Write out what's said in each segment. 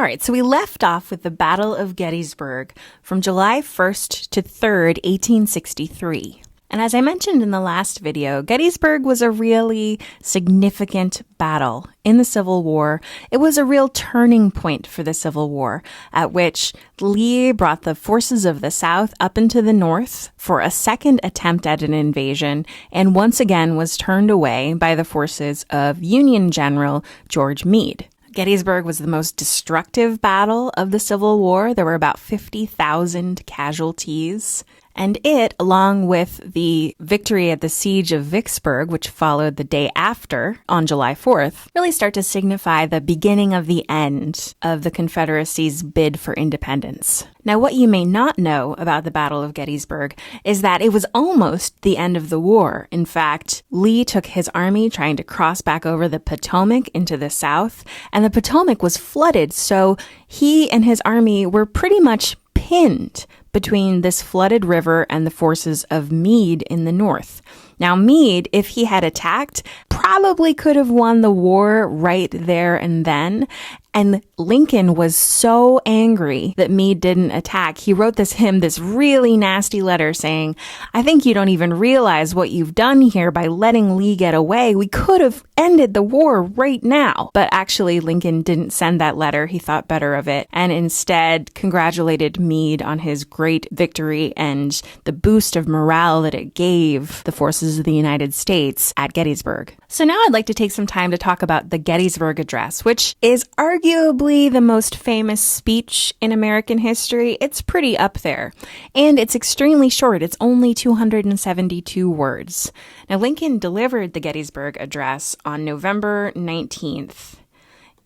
All right, so we left off with the Battle of Gettysburg from July 1st to 3rd, 1863. And as I mentioned in the last video, Gettysburg was a really significant battle in the Civil War. It was a real turning point for the Civil War, at which Lee brought the forces of the South up into the North for a second attempt at an invasion, and once again was turned away by the forces of Union General George Meade. Gettysburg was the most destructive battle of the Civil War. There were about 50,000 casualties. And it, along with the victory at the Siege of Vicksburg, which followed the day after, on July 4th, really start to signify the beginning of the end of the Confederacy's bid for independence. Now, what you may not know about the Battle of Gettysburg is that it was almost the end of the war. In fact, Lee took his army trying to cross back over the Potomac into the South, and the Potomac was flooded, so he and his army were pretty much pinned between this flooded river and the forces of Meade in the north. Now, Meade, if he had attacked, probably could have won the war right there and then. And Lincoln was so angry that Meade didn't attack. He wrote him this really nasty letter saying, "I think you don't even realize what you've done here by letting Lee get away. We could have ended the war right now." But actually, Lincoln didn't send that letter. He thought better of it and instead congratulated Meade on his great victory and the boost of morale that it gave the forces of the United States at Gettysburg. So now I'd like to take some time to talk about the Gettysburg Address, which is arguably the most famous speech in American history. It's pretty up there. And it's extremely short. It's only 272 words. Now, Lincoln delivered the Gettysburg Address on November 19th,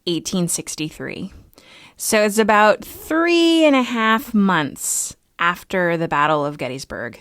1863. So it's about 3.5 months after the Battle of Gettysburg.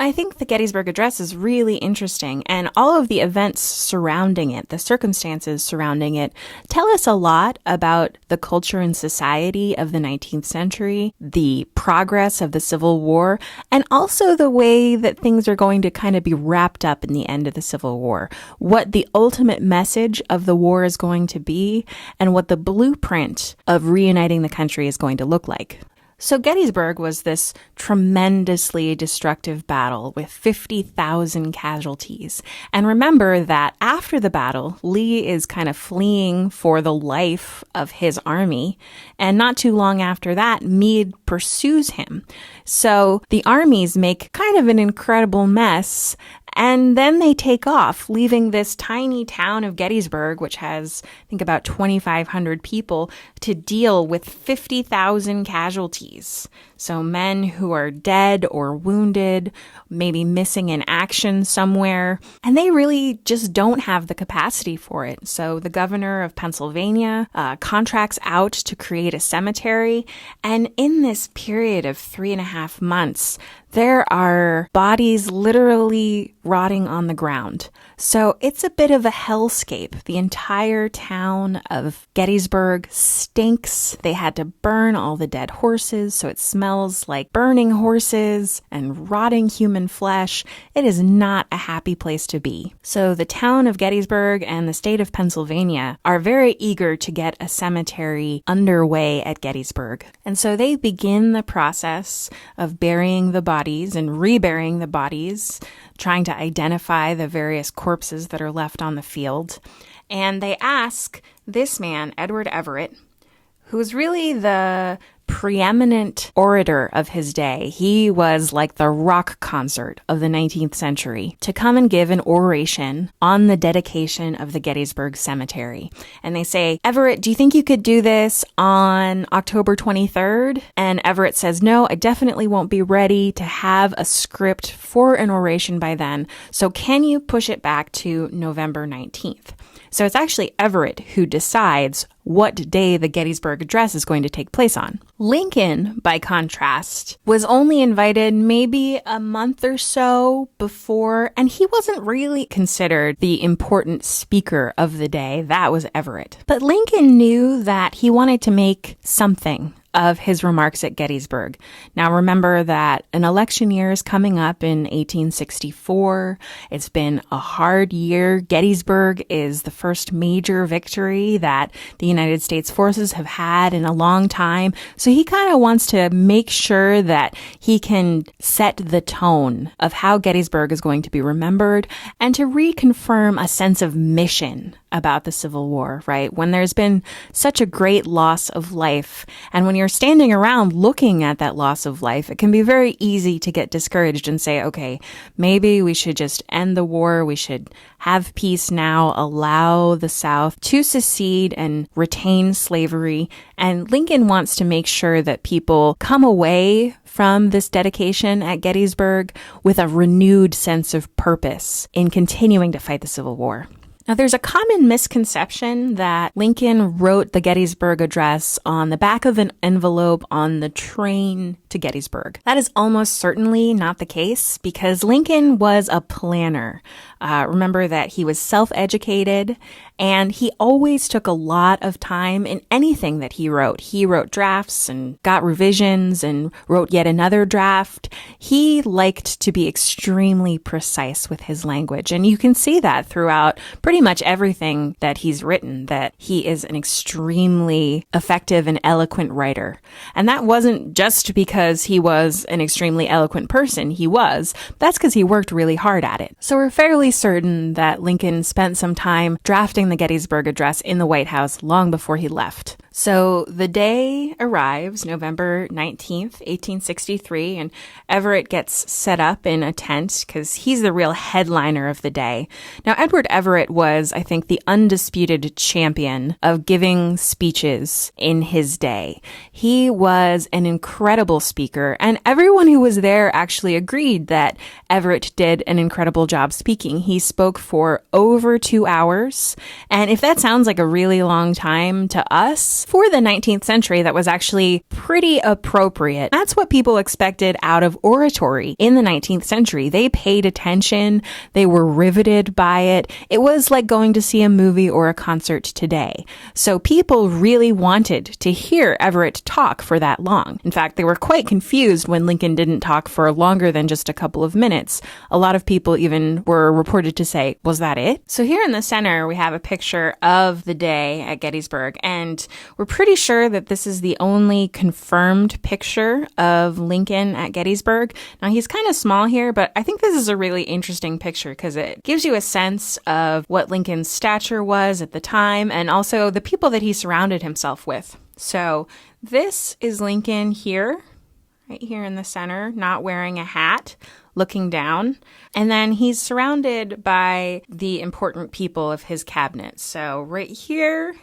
I think the Gettysburg Address is really interesting, and all of the events surrounding it, the circumstances surrounding it, tell us a lot about the culture and society of the 19th century, the progress of the Civil War, and also the way that things are going to kind of be wrapped up in the end of the Civil War, what the ultimate message of the war is going to be, and what the blueprint of reuniting the country is going to look like. So Gettysburg was this tremendously destructive battle with 50,000 casualties. And remember that after the battle, Lee is kind of fleeing for the life of his army. And not too long after that, Meade pursues him. So the armies make kind of an incredible mess. And then they take off, leaving this tiny town of Gettysburg, which has, I think, about 2,500 people, to deal with 50,000 casualties. So men who are dead or wounded, maybe missing in action somewhere, and they really just don't have the capacity for it. So the governor of Pennsylvania contracts out to create a cemetery. And in this period of 3.5 months, there are bodies literally rotting on the ground. So it's a bit of a hellscape. The entire town of Gettysburg stinks. They had to burn all the dead horses, so it smells like burning horses and rotting human flesh. It is not a happy place to be. So the town of Gettysburg and the state of Pennsylvania are very eager to get a cemetery underway at Gettysburg. And so they begin the process of burying the bodies and reburying the bodies, trying to identify the various corpses that are left on the field. And they ask this man, Edward Everett, who's really the preeminent orator of his day. He was like the rock concert of the 19th century, to come and give an oration on the dedication of the Gettysburg Cemetery. And they say, "Everett, do you think you could do this on October 23rd? And Everett says, "No, I definitely won't be ready to have a script for an oration by then. So can you push it back to November 19th? So it's actually Everett who decides what day the Gettysburg Address is going to take place on. Lincoln, by contrast, was only invited maybe a month or so before, and he wasn't really considered the important speaker of the day. That was Everett. But Lincoln knew that he wanted to make something of his remarks at Gettysburg. Now, remember that an election year is coming up in 1864. It's been a hard year. Gettysburg is the first major victory that the United States forces have had in a long time. So he kind of wants to make sure that he can set the tone of how Gettysburg is going to be remembered and to reconfirm a sense of mission about the Civil War, right? When there's been such a great loss of life, and when you're standing around looking at that loss of life, it can be very easy to get discouraged and say, okay, maybe we should just end the war. We should have peace now, allow the South to secede and retain slavery. And Lincoln wants to make sure that people come away from this dedication at Gettysburg with a renewed sense of purpose in continuing to fight the Civil War. Now, there's a common misconception that Lincoln wrote the Gettysburg Address on the back of an envelope on the train to Gettysburg. That is almost certainly not the case because Lincoln was a planner. Remember that he was self-educated and he always took a lot of time in anything that he wrote. He wrote drafts and got revisions and wrote yet another draft. He liked to be extremely precise with his language. And you can see that throughout pretty much everything that he's written, that he is an extremely effective and eloquent writer. And that wasn't just because he was an extremely eloquent person. He was. That's because he worked really hard at it. So we're fairly certain that Lincoln spent some time drafting the Gettysburg Address in the White House long before he left. So the day arrives, November 19th, 1863, and Everett gets set up in a tent because he's the real headliner of the day. Now, Edward Everett was, I think, the undisputed champion of giving speeches in his day. He was an incredible speaker, and everyone who was there actually agreed that Everett did an incredible job speaking. He spoke for over 2 hours, and if that sounds like a really long time to us, for the 19th century, that was actually pretty appropriate. That's what people expected out of oratory in the 19th century. They paid attention. They were riveted by it. It was like going to see a movie or a concert today. So people really wanted to hear Everett talk for that long. In fact, they were quite confused when Lincoln didn't talk for longer than just a couple of minutes. A lot of people even were reported to say, was that it? So here in the center, we have a picture of the day at Gettysburg, and we're pretty sure that this is the only confirmed picture of Lincoln at Gettysburg. Now, he's kind of small here, but I think this is a really interesting picture because it gives you a sense of what Lincoln's stature was at the time and also the people that he surrounded himself with. So this is Lincoln here, right here in the center, not wearing a hat, looking down. And then he's surrounded by the important people of his cabinet. So right here,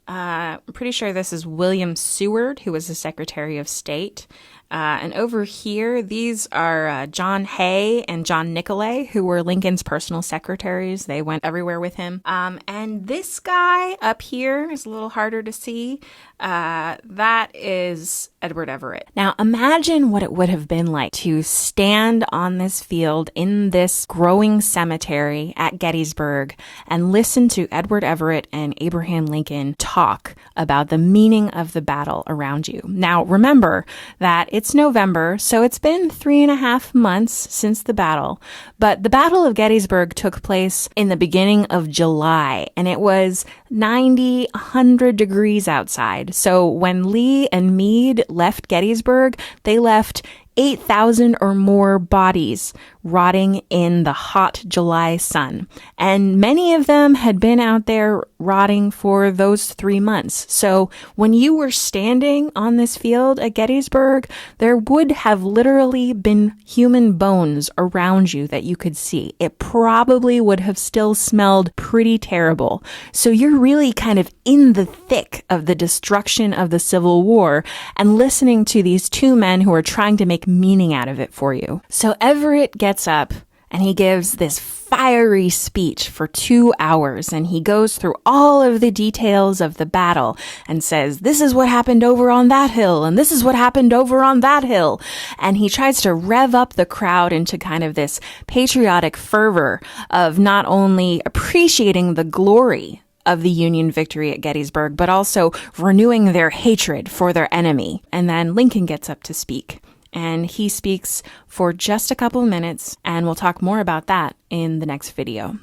I'm pretty sure this is William Seward, who was the Secretary of State. And over here, these are John Hay and John Nicolay, who were Lincoln's personal secretaries. They went everywhere with him. And this guy up here is a little harder to see. That is Edward Everett. Now, imagine what it would have been like to stand on this field in this growing cemetery at Gettysburg and listen to Edward Everett and Abraham Lincoln talk about the meaning of the battle around you. Now, remember that it's November, so it's been 3.5 months since the battle, but the Battle of Gettysburg took place in the beginning of July, and it was 90, 100 degrees outside. So when Lee and Meade left Gettysburg, they left 8,000 or more bodies rotting in the hot July sun. And many of them had been out there rotting for those 3 months. So when you were standing on this field at Gettysburg, there would have literally been human bones around you that you could see. It probably would have still smelled pretty terrible. So you're really kind of in the thick of the destruction of the Civil War and listening to these two men who are trying to make meaning out of it for you. So Everett gets up and he gives this fiery speech for 2 hours, and he goes through all of the details of the battle and says, this is what happened over on that hill, and this is what happened over on that hill. And he tries to rev up the crowd into kind of this patriotic fervor of not only appreciating the glory of the Union victory at Gettysburg, but also renewing their hatred for their enemy. And then Lincoln gets up to speak. And he speaks for just a couple minutes, and we'll talk more about that in the next video.